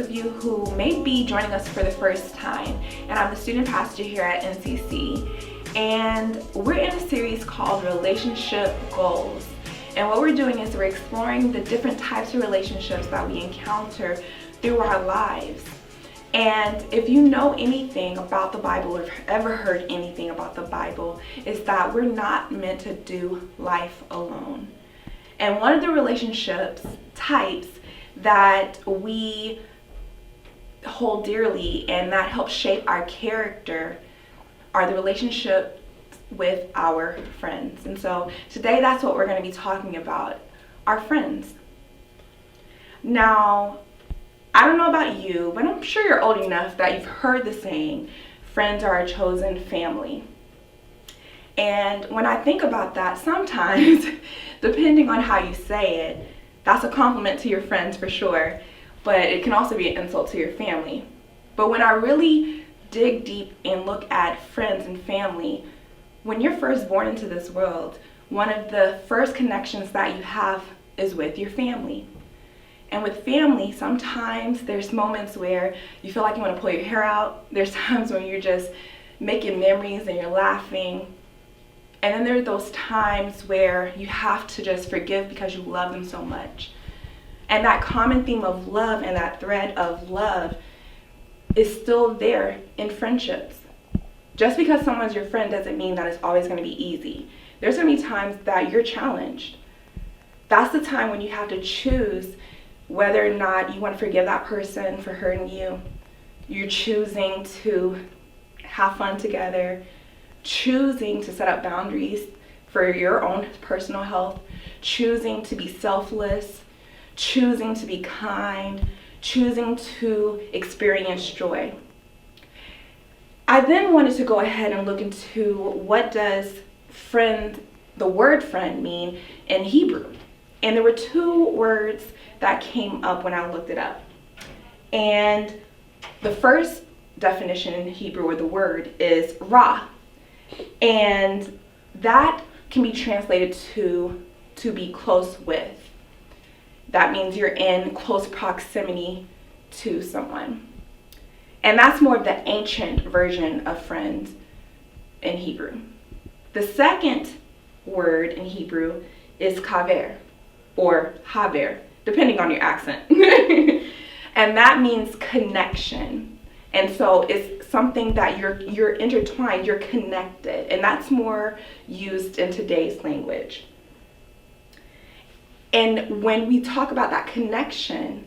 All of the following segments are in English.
of you who may be joining us for the first time, and I'm the student pastor here at NCC, and we're in a series called Relationship Goals. And what we're doing is we're exploring the different types of relationships that we encounter through our lives. And if you know anything about the Bible or ever heard anything about the Bible, is that we're not meant to do life alone. And one of the relationships types that we hold dearly and that helps shape our character are the relationship with our friends. And so today that's what we're going to be talking about, our friends. Now, I don't know about you, but I'm sure you're old enough that you've heard the saying, friends are a chosen family. And when I think about that, sometimes, depending on how you say it, that's a compliment to your friends for sure, but it can also be an insult to your family. But when I really dig deep and look at friends and family, when you're first born into this world, one of the first connections that you have is with your family. And with family, sometimes there's moments where you feel like you want to pull your hair out. There's times when you're just making memories and you're laughing. And then there are those times where you have to just forgive because you love them so much. And that common theme of love and that thread of love is still there in friendships. Just because someone's your friend doesn't mean that it's always going to be easy. There's going to be times that you're challenged. That's the time when you have to choose whether or not you want to forgive that person for hurting you. You're choosing to have fun together, choosing to set up boundaries for your own personal health, choosing to be selfless, choosing to be kind, choosing to experience joy. I then wanted to go ahead and look into what does friend, the word friend, mean in Hebrew. And there were two words that came up when I looked it up. And the first definition in Hebrew, or the word, is ra. And that can be translated to be close with. That means you're in close proximity to someone. And that's more of the ancient version of friend in Hebrew. The second word in Hebrew is kaver, or haver, depending on your accent. And that means connection. And so it's something that you're intertwined, you're connected. And that's more used in today's language. And when we talk about that connection,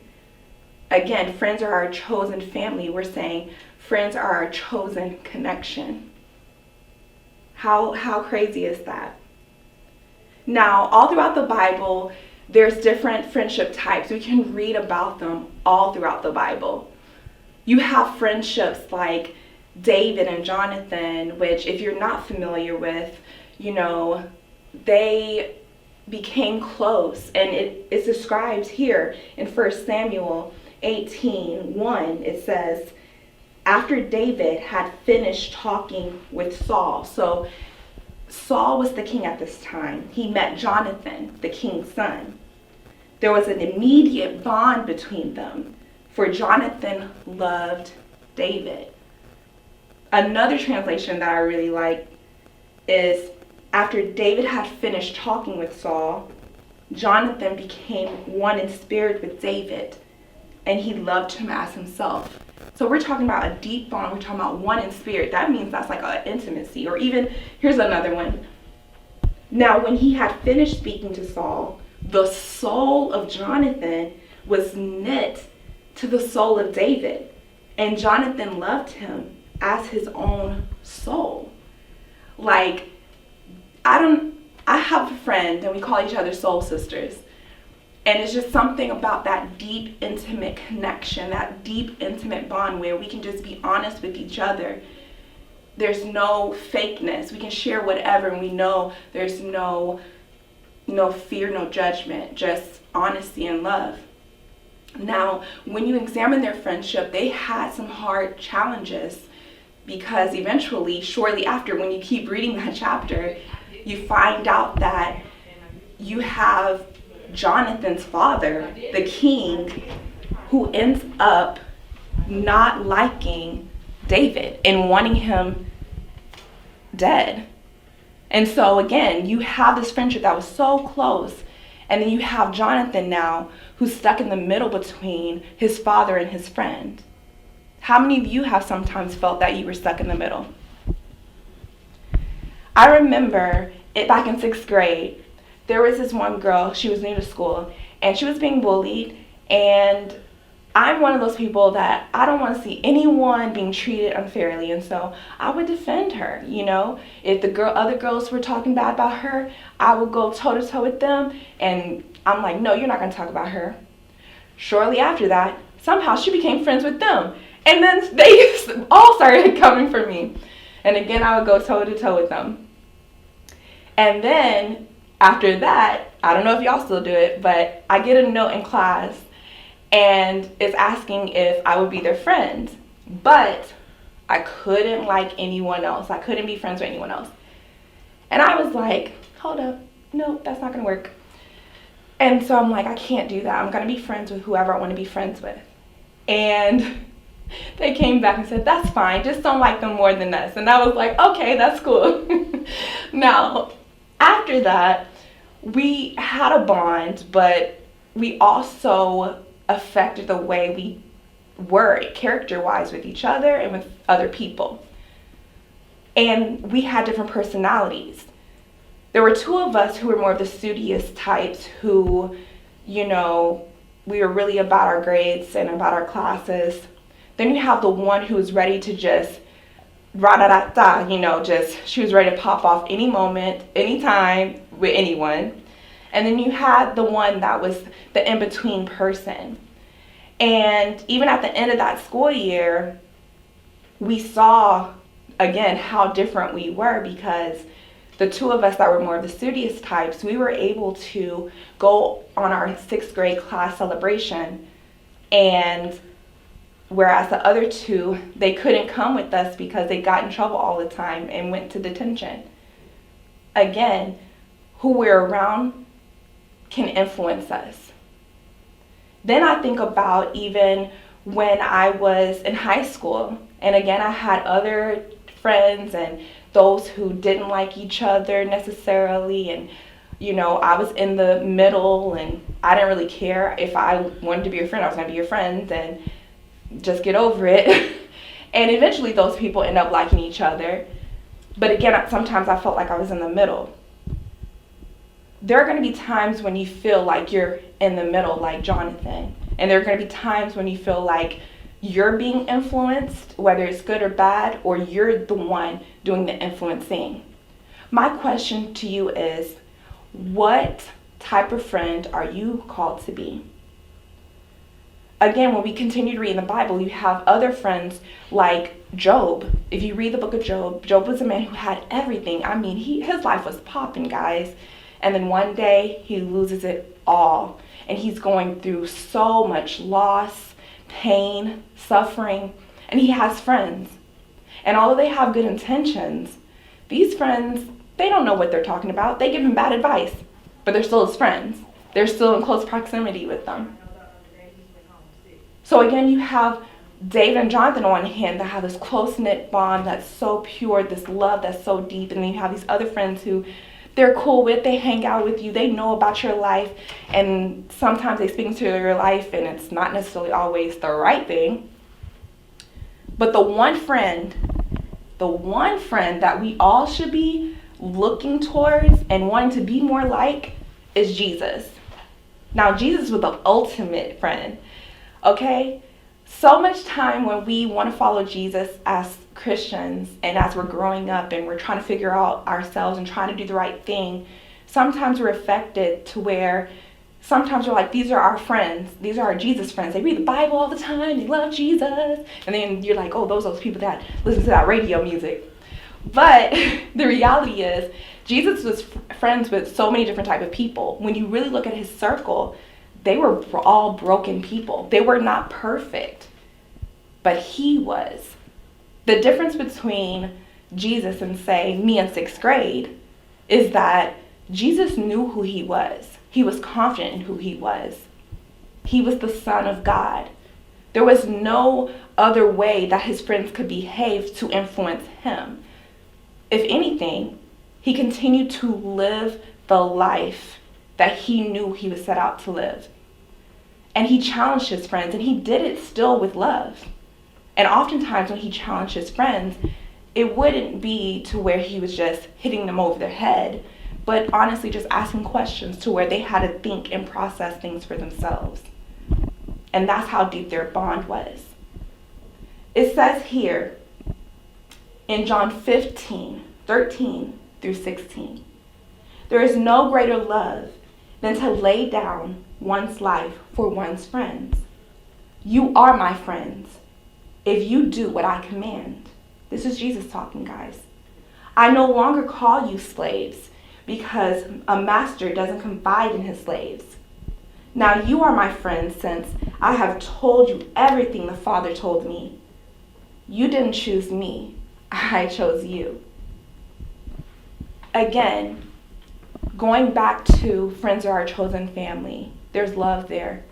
again, friends are our chosen family. We're saying friends are our chosen connection. How crazy is that? Now, all throughout the Bible, there's different friendship types. We can read about them all throughout the Bible. You have friendships like David and Jonathan, which if you're not familiar with, they became close. And it's described here in 1 Samuel 18:1. It says, after David had finished talking with Saul. So Saul was the king at this time. He met Jonathan, the king's son. There was an immediate bond between them, for Jonathan loved David. Another translation that I really like is, after David had finished talking with Saul, Jonathan became one in spirit with David, and he loved him as himself. So we're talking about a deep bond. We're talking about one in spirit. That means that's like an intimacy. Or even, here's another one. Now, when he had finished speaking to Saul, the soul of Jonathan was knit to the soul of David, and Jonathan loved him as his own soul. Like, I have a friend, and we call each other soul sisters. And it's just something about that deep, intimate connection, that deep, intimate bond where we can just be honest with each other. There's no fakeness. We can share whatever, and we know there's no fear, no judgment, just honesty and love. Now, when you examine their friendship, they had some hard challenges, because eventually, shortly after, when you keep reading that chapter, you find out that you have Jonathan's father, the king, who ends up not liking David and wanting him dead. And so again, you have this friendship that was so close, and then you have Jonathan now who's stuck in the middle between his father and his friend. How many of you have sometimes felt that you were stuck in the middle? I remember it back in 6th grade, there was this one girl, she was new to school, and she was being bullied, and I'm one of those people that I don't want to see anyone being treated unfairly, and so I would defend her, you know. If the other girls were talking bad about her, I would go toe-to-toe with them, and I'm like, no, you're not going to talk about her. Shortly after that, somehow she became friends with them, and then they all started coming for me. And again, I would go toe-to-toe with them. And then after that, I don't know if y'all still do it, but I get a note in class and it's asking if I would be their friend, but I couldn't like anyone else. I couldn't be friends with anyone else. And I was like, hold up, no, that's not gonna work. And so I'm like, I can't do that. I'm gonna be friends with whoever I wanna be friends with. And they came back and said, that's fine, just don't like them more than us. And I was like, okay, that's cool. Now, after that, we had a bond, but we also affected the way we were character-wise with each other and with other people. And we had different personalities. There were two of us who were more of the studious types who, you know, we were really about our grades and about our classes. Then you have the one who was ready to just ra-da-da-da, you know, just she was ready to pop off any moment, anytime, with anyone. And then you had the one that was the in-between person. And even at the end of that school year, we saw, again, how different we were, because the two of us that were more of the studious types, we were able to go on our 6th grade class celebration, and whereas the other two, they couldn't come with us because they got in trouble all the time and went to detention. Again, who we're around can influence us. Then I think about even when I was in high school, and again, I had other friends and those who didn't like each other necessarily, and you know, I was in the middle, and I didn't really care. If I wanted to be your friend, I was going to be your friend, and just get over it. And eventually those people end up liking each other. But again, sometimes I felt like I was in the middle. There are going to be times when you feel like you're in the middle, like Jonathan. And there are going to be times when you feel like you're being influenced, whether it's good or bad, or you're the one doing the influencing. My question to you is, what type of friend are you called to be? Again, when we continue to read in the Bible, you have other friends like Job. If you read the book of Job, Job was a man who had everything. I mean, his life was popping, guys. And then one day, he loses it all. And he's going through so much loss, pain, suffering. And he has friends. And although they have good intentions, these friends, they don't know what they're talking about. They give him bad advice. But they're still his friends. They're still in close proximity with them. So again, you have David and Jonathan on one hand that have this close-knit bond that's so pure, this love that's so deep, and then you have these other friends who they're cool with, they hang out with you, they know about your life, and sometimes they speak into your life and it's not necessarily always the right thing. But the one friend that we all should be looking towards and wanting to be more like is Jesus. Now, Jesus was the ultimate friend. Okay, so much time when we want to follow Jesus as Christians and as we're growing up and we're trying to figure out ourselves and trying to do the right thing, sometimes we're affected to where sometimes we're like, these are our friends, these are our Jesus friends. They read the Bible all the time, they love Jesus. And then you're like, oh, those are those people that listen to that radio music. But the reality is, Jesus was friends with so many different types of people. When you really look at his circle, they were all broken people. They were not perfect, but he was. The difference between Jesus and, say, me in 6th grade is that Jesus knew who he was. He was confident in who he was. He was the Son of God. There was no other way that his friends could behave to influence him. If anything, he continued to live the life that he knew he was set out to live. And he challenged his friends, and he did it still with love. And oftentimes when he challenged his friends, it wouldn't be to where he was just hitting them over their head, but honestly just asking questions to where they had to think and process things for themselves. And that's how deep their bond was. It says here in John 15:13 through 16, there is no greater love than to lay down one's life for one's friends. You are my friends if you do what I command. This is Jesus talking, guys. I no longer call you slaves because a master doesn't confide in his slaves. Now you are my friends since I have told you everything the Father told me. You didn't choose me, I chose you. Again, going back to friends are our chosen family, there's love there.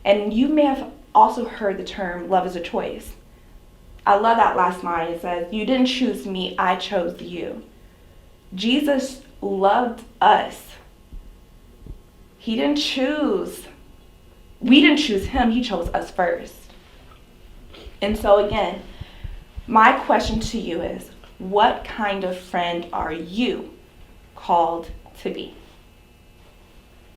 And you may have also heard the term love is a choice. I love that last line. It says, you didn't choose me, I chose you. Jesus loved us. We didn't choose him, he chose us first. And so again, my question to you is, what kind of friend are you called to be?